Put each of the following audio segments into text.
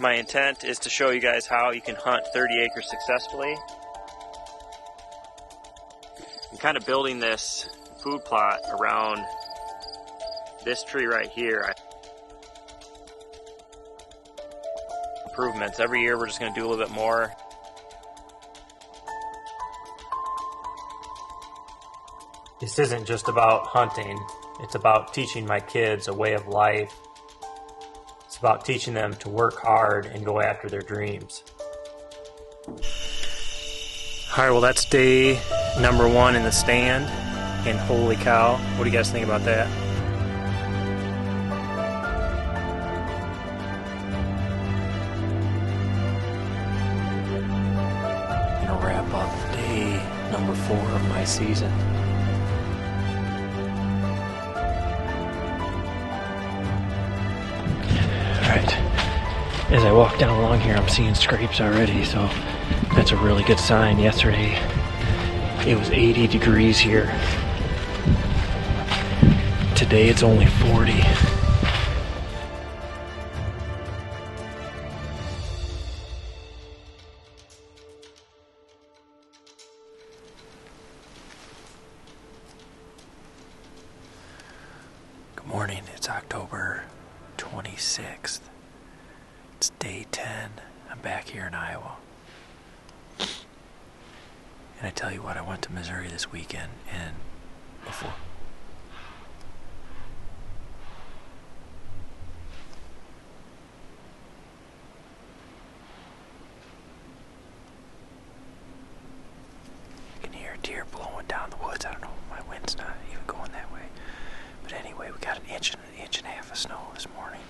My intent is to show you guys how you can hunt 30 acres successfully. I'm kind of building this food plot around this tree right here. Improvements. Every year we're just going to do a little bit more. This isn't just about hunting. It's about teaching my kids a way of life. It's about teaching them to work hard and go after their dreams. Alright, well that's day number 1 in the stand, and holy cow, what do you guys think about that? I'm gonna wrap up day number 4 of my season. As I walk down along here, I'm seeing scrapes already, so that's a really good sign. Yesterday, it was 80 degrees here. Today, it's only 40. Good morning, it's October 26th. It's day 10. I'm back here in Iowa. And I tell you what, I went to Missouri this weekend, and before... I can hear a deer blowing down the woods. I don't know, my wind's not even going that way. But anyway, we got an inch and a half of snow this morning.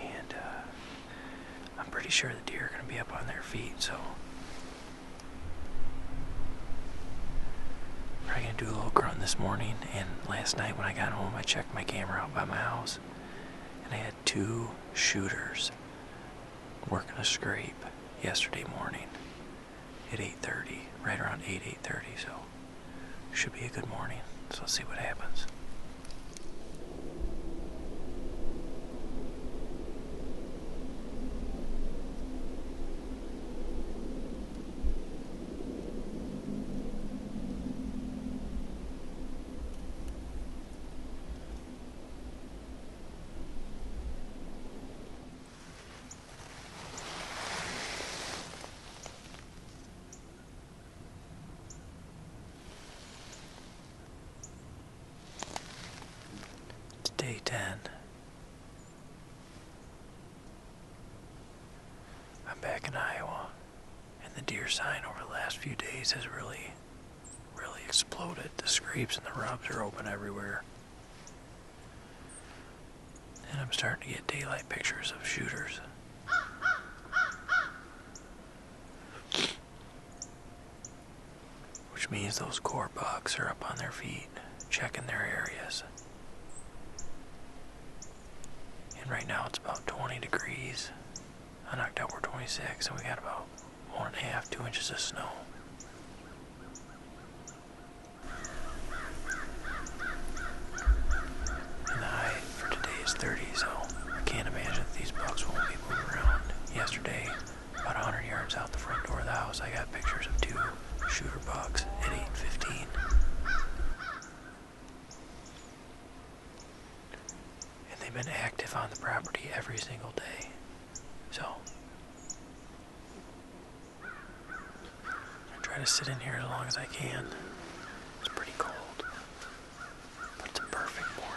And I'm pretty sure the deer are going to be up on their feet, so probably going to do a little grunt this morning. And last night when I got home, I checked my camera out by my house, and I had 2 shooters working a scrape yesterday morning at 8:30, right around 8:30, so should be a good morning. So let's see what happens. Day 10. I'm back in Iowa, and the deer sign over the last few days has really exploded. The scrapes and the rubs are open everywhere. And I'm starting to get daylight pictures of shooters. Which means those core bucks are up on their feet, checking their areas. And right now it's about 20 degrees on October 26th, and we got about 1.5, 2 inches of snow. And the high for today is 30, so I can't imagine that these bucks won't be moving around. Yesterday, about 100 yards out the front door of the house, I got pictures of 2 shooter bucks at 8:15. They've been active on the property every single day. So I try to sit in here as long as I can. It's pretty cold, but it's a perfect morning.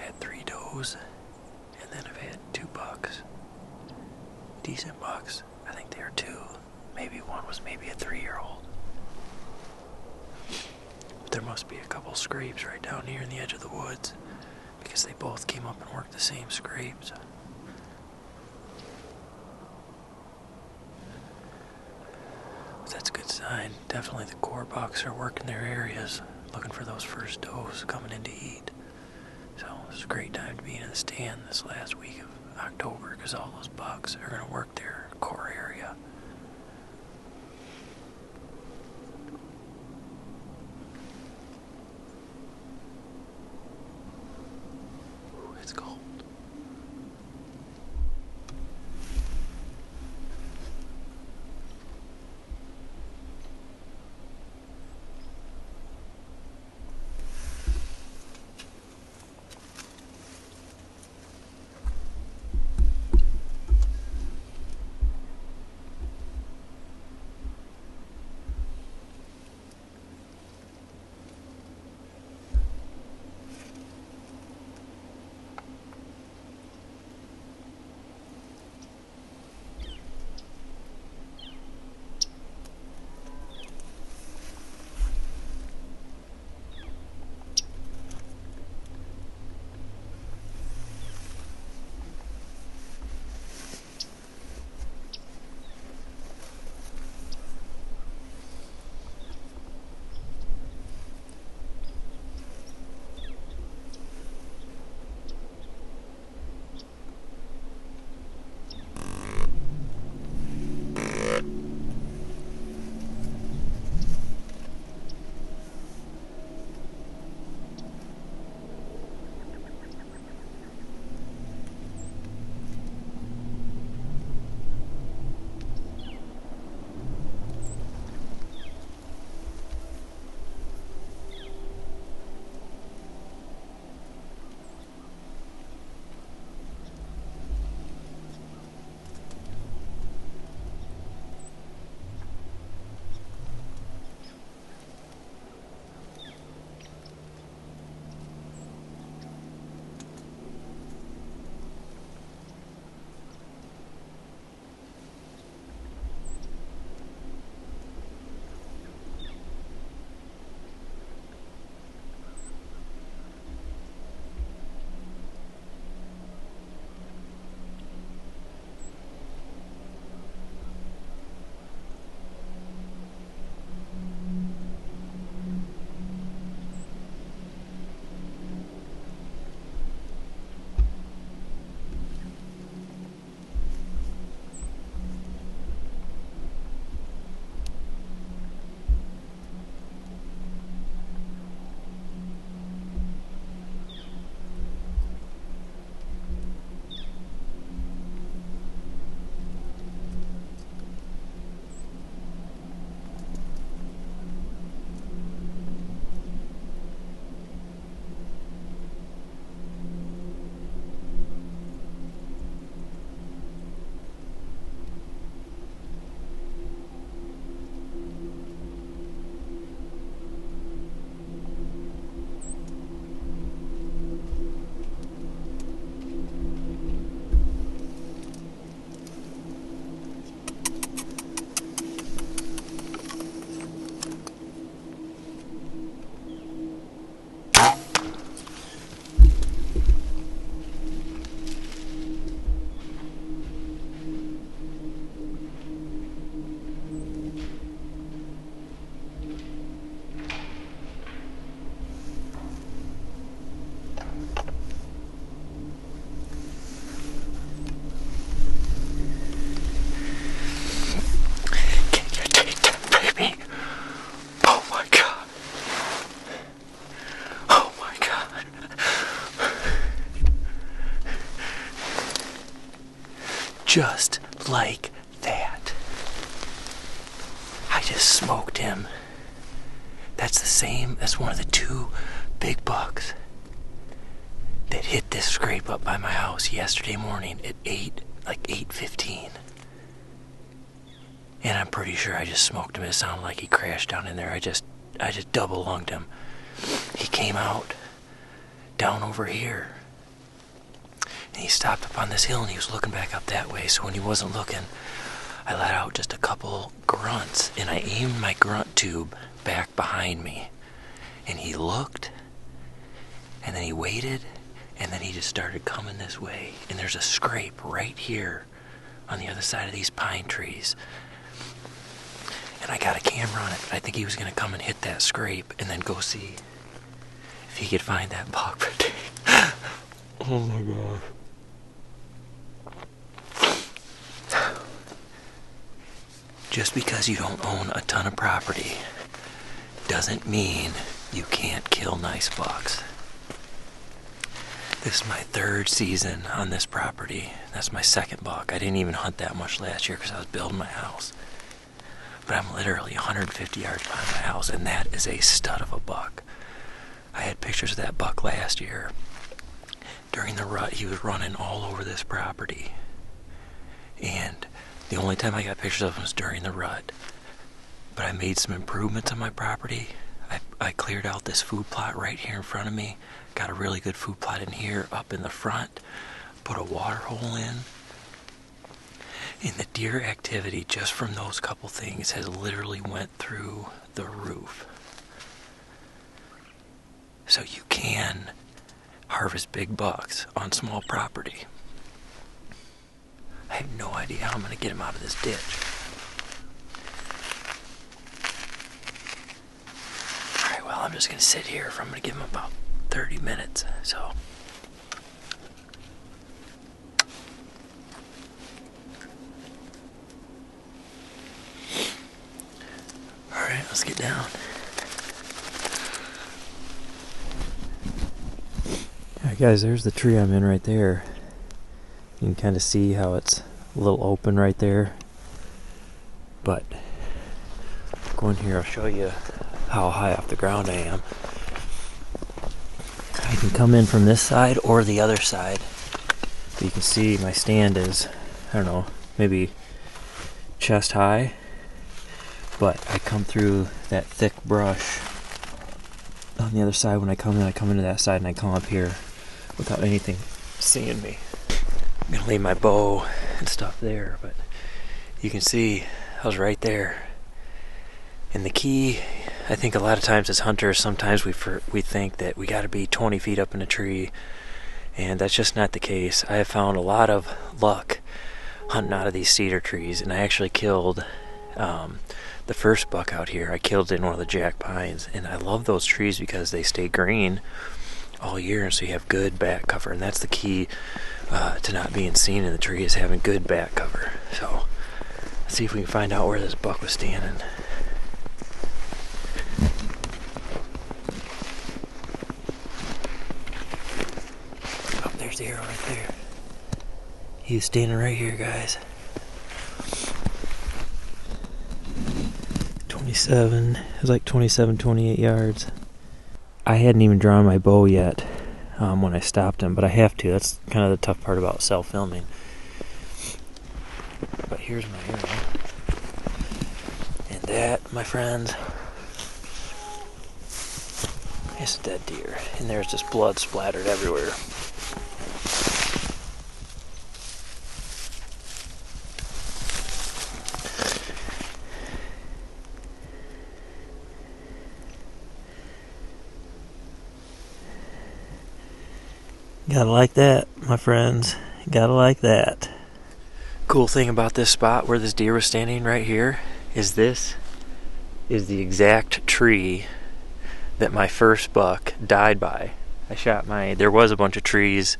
had 3 does, and then I've had 2 bucks. Decent bucks. I think they are 2. Maybe one was maybe a 3-year-old. But there must be a couple scrapes right down here in the edge of the woods, because they both came up and worked the same scrapes. But that's a good sign. Definitely the core bucks are working their areas, looking for those first does coming in to eat. So it's a great time to be in the stand this last week of October, because all those bucks are going to work their core area. Ooh, it's cold. Just like that. I just smoked him. That's the same as one of the 2 big bucks that hit this scrape up by my house yesterday morning at 8:15. And I'm pretty sure I just smoked him. It sounded like he crashed down in there. I just double lunged him. He came out down over here. And he stopped up on this hill and he was looking back up that way. So when he wasn't looking, I let out just a couple grunts and I aimed my grunt tube back behind me. And he looked, and then he waited, and then he just started coming this way. And there's a scrape right here on the other side of these pine trees. And I got a camera on it, but I think he was going to come and hit that scrape and then go see if he could find that buck. Oh my gosh. Just because you don't own a ton of property doesn't mean you can't kill nice bucks. This is my third season on this property. That's my second buck. I didn't even hunt that much last year because I was building my house. But I'm literally 150 yards behind my house, and that is a stud of a buck. I had pictures of that buck last year. During the rut, he was running all over this property. And the only time I got pictures of him was during the rut. But I made some improvements on my property. I cleared out this food plot right here in front of me. Got a really good food plot in here, up in the front. Put a water hole in. And the deer activity just from those couple things has literally went through the roof. So you can harvest big bucks on small property. I have no idea how I'm going to get him out of this ditch. Alright, well, I'm just going to sit here I'm going to give him about 30 minutes, so. Alright, let's get down. Alright guys, there's the tree I'm in right there. You can kind of see how it's a little open right there. But go in here, I'll show you how high off the ground I am. I can come in from this side or the other side. But you can see my stand is, I don't know, maybe chest high. But I come through that thick brush on the other side. When I come into that side and I come up here without anything seeing me. I'm gonna leave my bow and stuff there, but you can see I was right there. And the key, I think a lot of times as hunters, sometimes we think that we gotta be 20 feet up in a tree, and that's just not the case. I have found a lot of luck hunting out of these cedar trees, and I actually killed the first buck out here. I killed in one of the jack pines, and I love those trees because they stay green all year, and so you have good back cover, and that's the key to not being seen in the tree, is having good back cover. So let's see if we can find out where this buck was standing. Oh, there's the arrow right there. He's standing right here, guys. 27, it was like 27, 28 yards. I hadn't even drawn my bow yet when I stopped him, but I have to. That's kind of the tough part about self-filming. But here's my arrow. And that, my friends, is a dead deer. And there's just blood splattered everywhere. Gotta like that, my friends. Gotta like that. Cool thing about this spot where this deer was standing right here is this is the exact tree that my first buck died by. There was a bunch of trees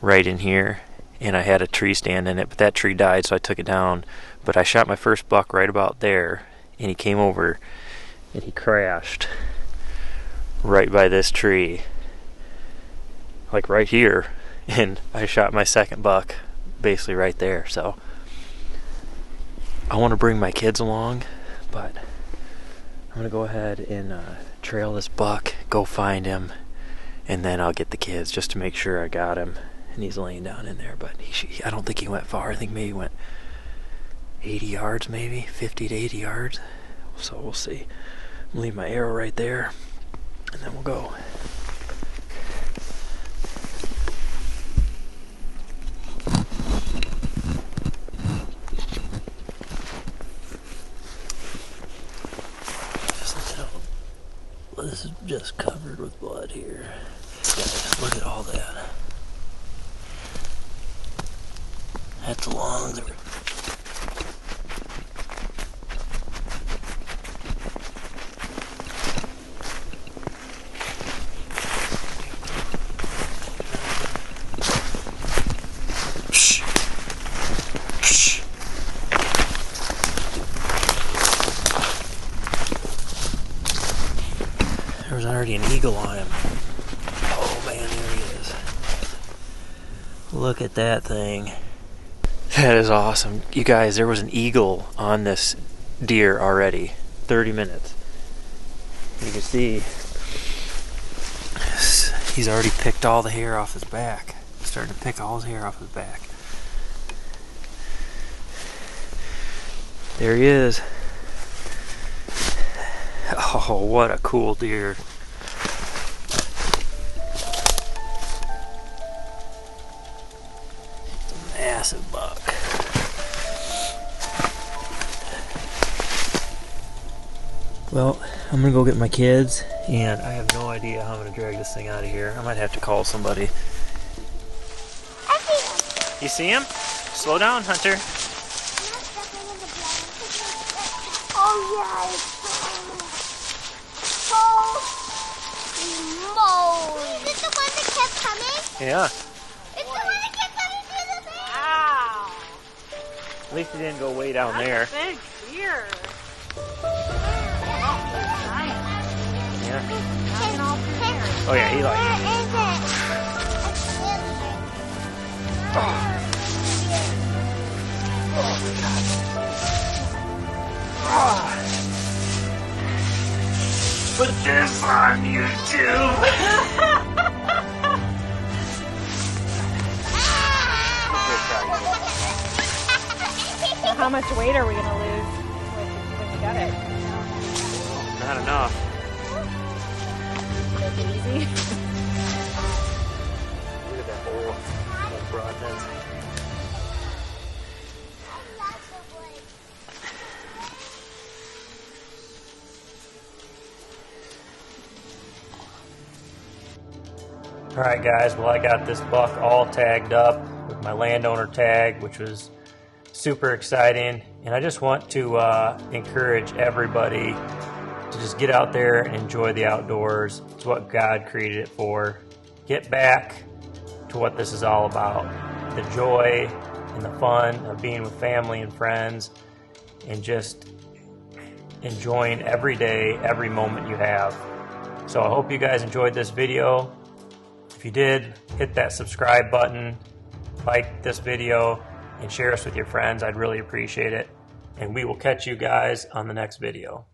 right in here, and I had a tree stand in it, but that tree died, so I took it down. But I shot my first buck right about there, and he came over and he crashed right by this tree. Like right here, and I shot my second buck basically right there. So I want to bring my kids along, but I'm gonna go ahead and trail this buck, go find him, and then I'll get the kids just to make sure I got him. And he's laying down in there, but I don't think he went far. I think maybe he went 80 yards, maybe 50 to 80 yards. So we'll see. I'm gonna leave my arrow right there, and then we'll go. this, covered with blood here. Guys, look at all that. That's the lungs. There was already an eagle on him. Oh man, there he is. Look at that thing. That is awesome. You guys, there was an eagle on this deer already. 30 minutes. You can see he's already picked all the hair off his back. Starting to pick all his hair off his back. There he is. Oh, what a cool deer. Massive buck. Well, I'm gonna go get my kids, and I have no idea how I'm gonna drag this thing out of here. I might have to call somebody. You see him? Slow down, Hunter. Oh yeah, holy moly. Is this the one that kept coming? Yeah. It's the one that kept coming through the thing? Wow. At least he didn't go way down there. Big deer. Yeah. Where Oh yeah, he likes is it? Put this on YouTube. Well, how much weight are we going to lose when you got it? Not enough. Make it easy. Look at that hole. That broadness. Alright guys, well I got this buck all tagged up with my landowner tag, which was super exciting, and I just want to encourage everybody to just get out there and enjoy the outdoors. It's what God created it for. Get back to what this is all about. The joy and the fun of being with family and friends, and just enjoying every day, every moment you have. So I hope you guys enjoyed this video. If you did, hit that subscribe button, like this video, and share us with your friends. I'd really appreciate it. And we will catch you guys on the next video.